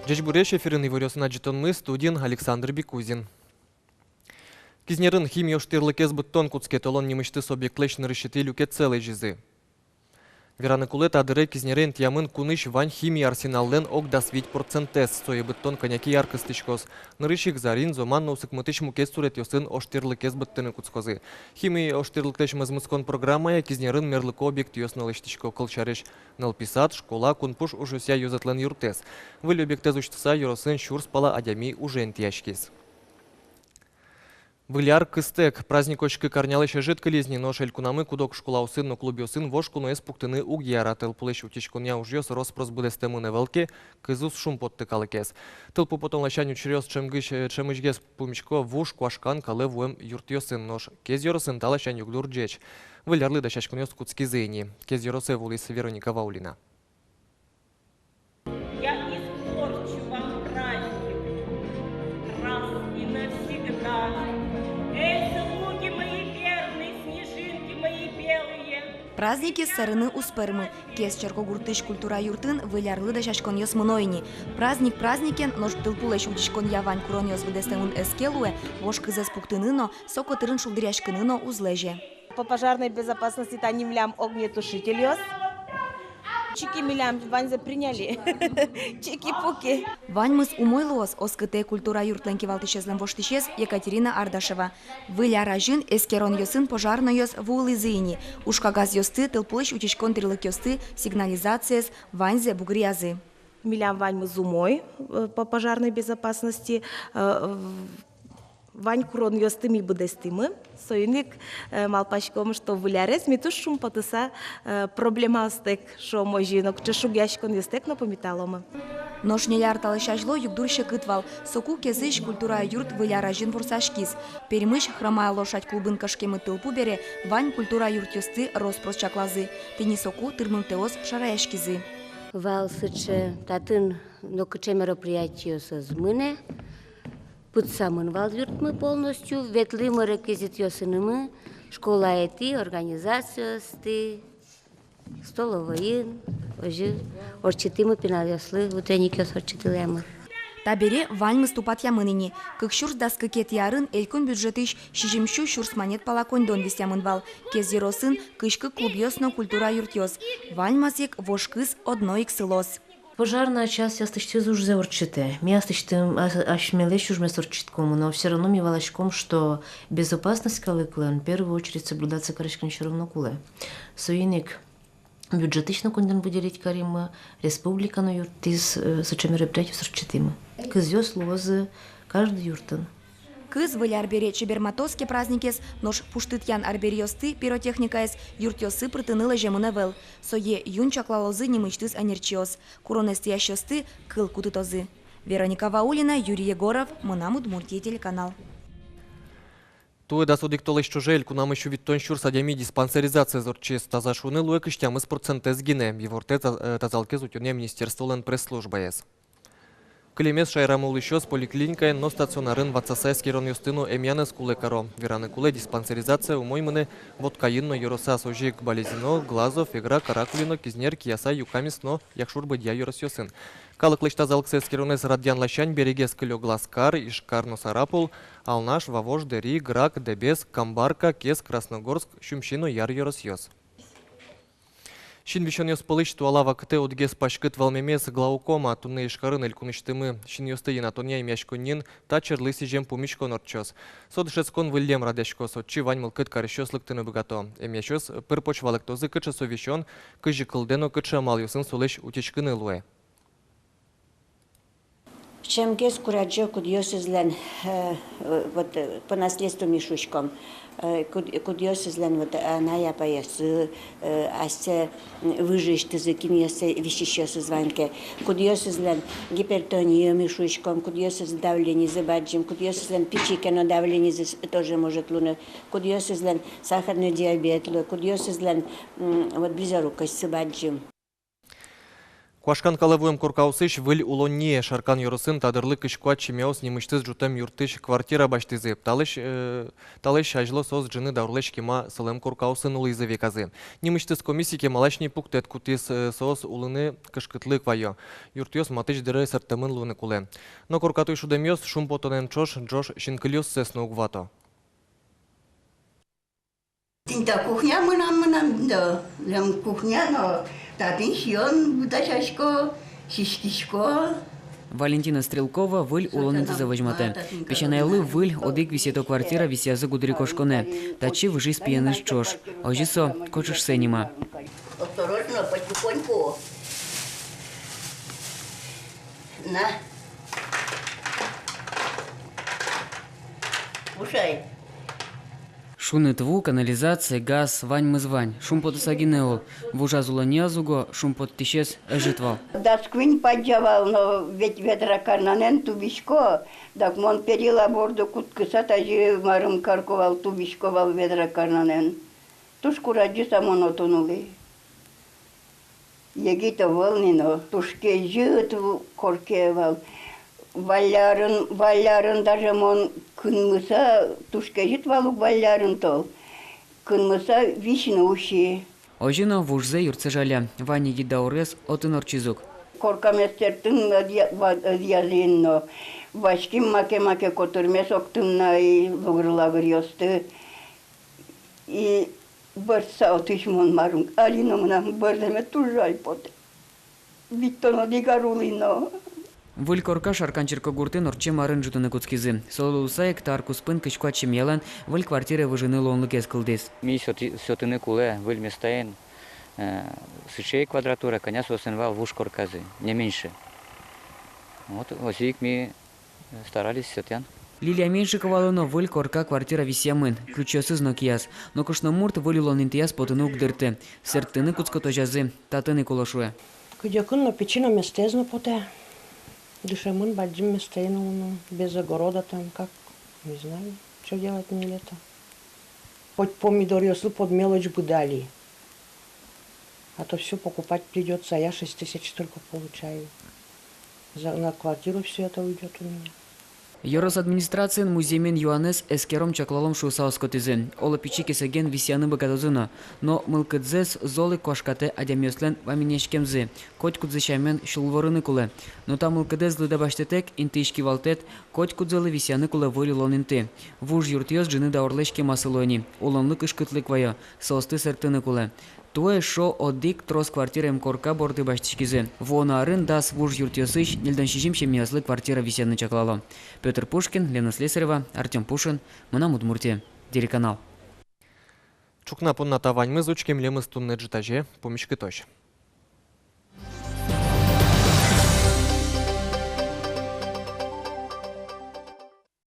Жечбуреш эфирын иварёсына житонмы студент Александр Бекузин. Кизнерын химия штирлыкез буттон куцке толон немышты объектлешн решеты люке целый жизы. Вераны кулет адыры кизнерен тямын куныш вань химия арсеналлен ок дасвить процентес, сое буттон коняки яркостычкоз. Нырышик зарин зоман ноусыкмытыш мукез сурет ёсын оштирлыкез буттыны куцкозы. Химия оштирлыктеш мазмыскон программая кизнерын мерлыко объект ёснылыштычко колчарыш. Налписат, школа, кунпуш ужуся юзатлен юртес. Выль объектез уштыса юросын шурспала адями ужен тяшкиз. Выляр кыстек. Праздник очки корнялыша жидколезни, но шелькунамы кудок школа усын, но клубе усын вошку, но эспуктыны угьяра. Тылпулыш утечкуня ужьёс роспрос будестему невелки, кызус шум подтыкалыкес. Тылпу потом лащаню чрёс чемыжгес пумичко вушку ашкан калы вуэм юртьёсын нож. Кез ёросын талащань юглур джеч. Вылярлы да шашкунёс куцки зыйни. Кез ёросы вулис Вероника Ваулина. Я испорчу вам праздник раз и навсегда. Эй, слуги мои верные, снежинки мои белые. Праздники сарыны успермы. Кес черкогуртыш культура юртын вылярлы да шашкон ёс мынойни. Праздник праздникен, нож тылпулеш утишкон явань курон ёс выдестемун эскелуэ, вош кызес пуктыныно, сокотырын шулдыряшкыныно узлеже. По пожарной безопасности танимлям огнетушитель ёс. Чики милям ваньзе приняли. Чики-пуки. Ваньмыз умойлоос оскыте культура юртленки валтышезлен воштышез Екатерина Ардашева. Выляра жин эскерон ёсын пожарно ёс вулы зыйни. Ушкагаз ёсты тылпулыш утишкон тырлык ёсты сигнализациес ваньзе бугриязы. Милям ваньмыз умой по пожарной безопасности. Вань курон ёстыми будестимы. Союник малпачком, что вылярес, ми туш шум потыса проблема остек, шо можинок, чешуг яшкон ёстек, но помиталома. Нож неляр талышажло югдурше кытвал. Соку кезыш культура юрт выляра жин фурсашкиз. Перемыш хромая лошадь клубын кашкемы тылпу бере, вань культура юрт ёсты роспрос чаклазы. Тени соку тырмынтеос шараешкизы. Вал сыче татын нокыче мероприятие созмыне. Путсамын вал юртмы полностью, ветлы мы реквизит ёсынымы, школа эти, организация сты, столовые, ожи, орчитымы пенал ёслы, утренник ёс орчитылемы. Табере вань ступат ямыныни. Кык шурс да скыкет ярын элькун бюджетыш шижимшу шурс манет палаконьдон вис ямынвал. Кез еросын кышкы клуб ёсно культура юрт ёс. Вань мазик вошкыз одно иксылос. Пожарная часть остычтыз уж заурчите. Ми остычтым ашмелещ уж месорчиткому, но все равно ми валачком, что безопасность калыклен в первую очередь соблюдаться корочкин равно куле. Суиник бюджетично конден выделить карима, республика на юртиз сочем мероприятий сорчитимы. Кызёс лозы каждый юртан. Кыз выляр бере чеберматоске праздникес, нож пуштытян арберьёсты пиротехникаес юртёсы прытынылы жемыневел. Сое юнчаклалозы немычтыз анерчиос. Куронестиящёсты кыл кутытозы. Вероника Ваулина, Юрий Егоров, Мынам Удмуртия телеканал. Туе да судик толыш чужель, кунам еще виттон щур садями диспансеризация зорчес тазашуны луе кыштям из процентез гине. Еворте тазалкез утюне министерство лен пресс-служба ес. Клемес шайрамул еще с поликлиникой, но стационарын ватсасайский рон юстыну эмьяны скуле каро. Вераны куле диспансеризация умоймыны вот каинно юроса сожик болезино, глазов, игра, каракулино, кизнер, кияса, юкамис, но якшур быдья юрос юсын. Калык лышта залксес ронес радьян лащань берегес кылё глазкар, ишкар носарапул, алнаш, вавош, дери, грак, дебес, камбарка, кес, красногорск, щумщино яр юрос юс. Шин вишон ёс пылыш туалава кыты удгес пашкыт валмемес глаукома тунны ишкарын элькуныштымы. Шин ёстыйын атония имяшкуннин тачер лыси жем пумишкон орчос. Содышецкон выльем радешко сотчи ваньмыл кыт карышёслыктыны богато. Эмяшёс пыр почвалык тозы кытша совещон, кыжи кылдено кытша мал ёсын сулыш утечкыны луэ. Чемгес кураджо кудьёсызлен вот по наследству мишушком. Кудьёсызлен вот она я поясы, асе выжишь ты закиньёсы вещищёсы званке. Кудьёсызлен гипертония мишушком, кудьёсыз давление забаджим, кудьёсызлен печикено давление тоже может луна, кудьёсызлен сахарный диабет, кудьёсызлен вот близорукость забаджим. Куашкан калавуем коркаусыш выль улонне шаркан юрусын тадырлы кышкуат чемеос немыштыз жутем юртыш квартира баштызып. Талыш ажло соз джины даурлеш кема сылым коркаусын улызы веказы. Немыштыз комиссике малашни пуктет кутис соз улыны кышкытлык вайо. Юртиос матыш дыры сартамын луны куле. Но коркатуй шудемиос шум потонен чош джош шинкылиос сесну угвато. Tinta kuchnia mânam, da, le-am kuchnia, no, tatin shion, budashashko, shishkishko. Валентина Стрелкова выль улонын завожмате. Пешанайлы выль одик висето квартира висязы гудрикошконе. Тачи выжи спияныш чош. Ожисо кочуш сенима. Осторожно, потихоньку. На. Слушай. Шуны тву, канализация, газ, вань-мызвань. Шум потусагинеол. Вужа зуланьязуго, шум подтищес эжитвал. Да сквинь поджавал, но ведь ветра карнанен тубишко. Так мон перила борду куткыса тажи марым карковал тубишковал ветра карнанен. Тушку раджи самоно тонули. Егито волнино, тушке жит коркевал. Валярын даже мон кынмыса, тушке жит валу валярын тол. Кынмыса вишны уши. Ожино вужзе юртсе жаля. Вани гидаурес отын орчизук. Коркаместердің языйынно. Вашким маке-маке котырмес октымна и лугыр-лагыр ёсты. И бір саутыш мон марым. Алино мынам бірдеме тужаль поте. Виттоно дигарулино. Выль корка шарканчерко гуртын орче марын жутыны куцкизы. Солулусайк таркуспын кышкуатчем ялан выль квартиры выжыны лонлык эскылдес. Ми сотыны куле выль местаен сычей квадратура, коня сосенвал в уж корказы, не меньше. Вот возик ми старались сотян. Лилия Меньшикова лоно выль корка квартира висямын. Ключосыз нокияс. Но кошно мурт выль лонинтияс потыны угдырты. Сертыны куцкото жазы, татыны кулашуя. Кудякын на печино местезно поте. Дышемын бадим местейно, без огорода там, как, не знаю, что делать мне лето. Хоть помидор если под мелочь бы дали. А то все покупать придется, а я 6 тысяч только получаю. На квартиру все это уйдет у меня. Йорос администрациян музеймен Юанес эскером чаклалом шусаускотизы. Ола пичи кесеген висяны богатозына. Но мылкыдзес золы кошкате адямёслен ваминешкемзы. Коть кудзышамен шулворыны куле. Но там мылкыдез лыдабаштетек интишки валтет, коть кудзылы висяны куле вылы лонинты. Вуж юртиоз джины даорлешке масылойни. Улонлык ышкытлык вайо. Состы сертыны куле. Туэ шо одик трос квартирем корка борды баштичкизы. Вона арын дас вуж юртиосыш нельдан шишим шемьязлы квартира висяны чаклало. Петр Пушкин, Лена Слесарева, Артем Пушин, Манам Удмуртия. Телеканал. Чукна понна тавань мызучкем лемыз тунны джитаже, помешкы точ.